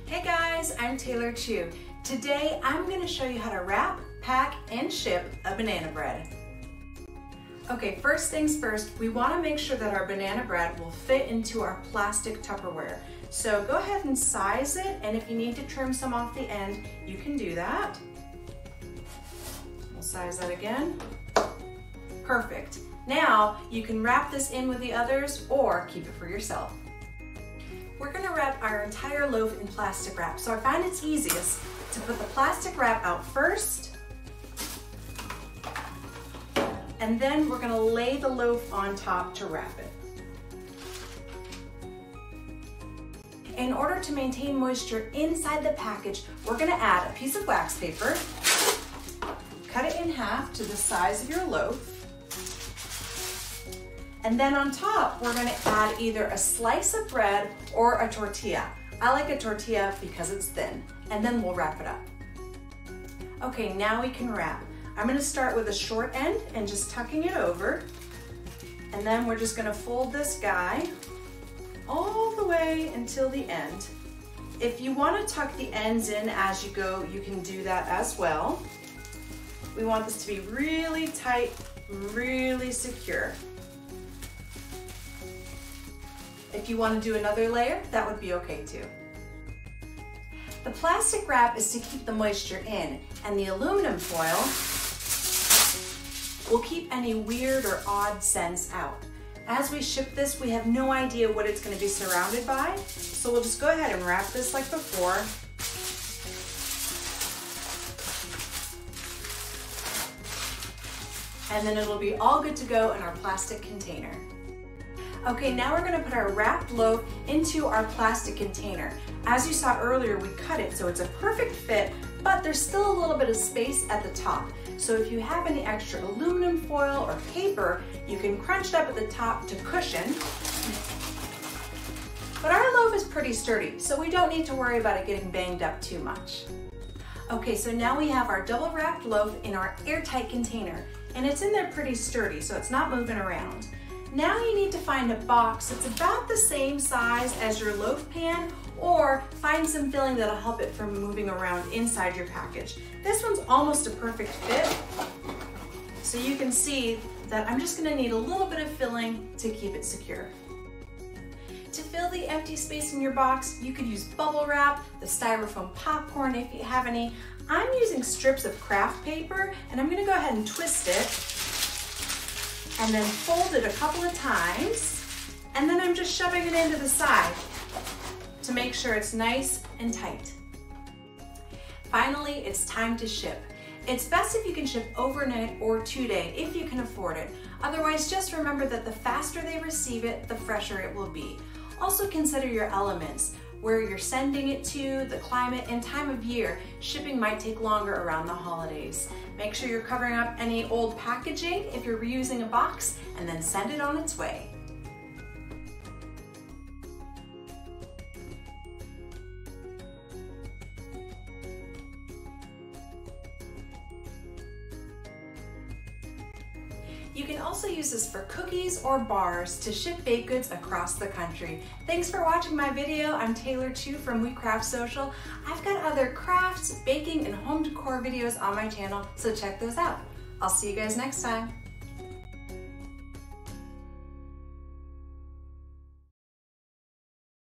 Hey guys, I'm Taylor Chu. Today I'm going to show you how to wrap, pack, and ship a banana bread. Okay, first things first, we want to make sure that our banana bread will fit into our plastic Tupperware. So go ahead and size it, and if you need to trim some off the end, you can do that. We'll size that again. Perfect. Now you can wrap this in with the others or keep it for yourself. We're going to wrap our entire loaf in plastic wrap, so I find it's easiest to put the plastic wrap out first, and then we're going to lay the loaf on top to wrap it. In order to maintain moisture inside the package, we're going to add a piece of wax paper, cut it in half to the size of your loaf, and then on top, we're gonna add either a slice of bread or a tortilla. I like a tortilla because it's thin, and then we'll wrap it up. Okay, now we can wrap. I'm gonna start with a short end and just tucking it over, and then we're just gonna fold this guy all the way until the end. If you wanna tuck the ends in as you go, you can do that as well. We want this to be really tight, really secure. If you want to do another layer, that would be okay too. The plastic wrap is to keep the moisture in, and the aluminum foil will keep any weird or odd scents out. As we ship this, we have no idea what it's going to be surrounded by, so we'll just go ahead and wrap this like before. And then it'll be all good to go in our plastic container. Okay, now we're gonna put our wrapped loaf into our plastic container. As you saw earlier, we cut it so it's a perfect fit, but there's still a little bit of space at the top. So if you have any extra aluminum foil or paper, you can crunch it up at the top to cushion. But our loaf is pretty sturdy, so we don't need to worry about it getting banged up too much. Okay, so now we have our double wrapped loaf in our airtight container, and it's in there pretty sturdy, so it's not moving around. Now you need to find a box that's about the same size as your loaf pan, or find some filling that'll help it from moving around inside your package. This one's almost a perfect fit, so you can see that I'm just gonna need a little bit of filling to keep it secure. To fill the empty space in your box, you could use bubble wrap, the styrofoam popcorn if you have any. I'm using strips of craft paper, and I'm gonna go ahead and twist it, and then fold it a couple of times, and then I'm just shoving it into the side to make sure it's nice and tight. Finally, it's time to ship. It's best if you can ship overnight or 2-day if you can afford it. Otherwise, just remember that the faster they receive it, the fresher it will be. Also consider your elements, where you're sending it to, the climate, and time of year. Shipping might take longer around the holidays. Make sure you're covering up any old packaging if you're reusing a box, and then send it on its way. You can also use this for cookies or bars to ship baked goods across the country. Thanks for watching my video. I'm Taylor Chu from We Craft Social. I've got other crafts, baking, and home decor videos on my channel, so check those out. I'll see you guys next time.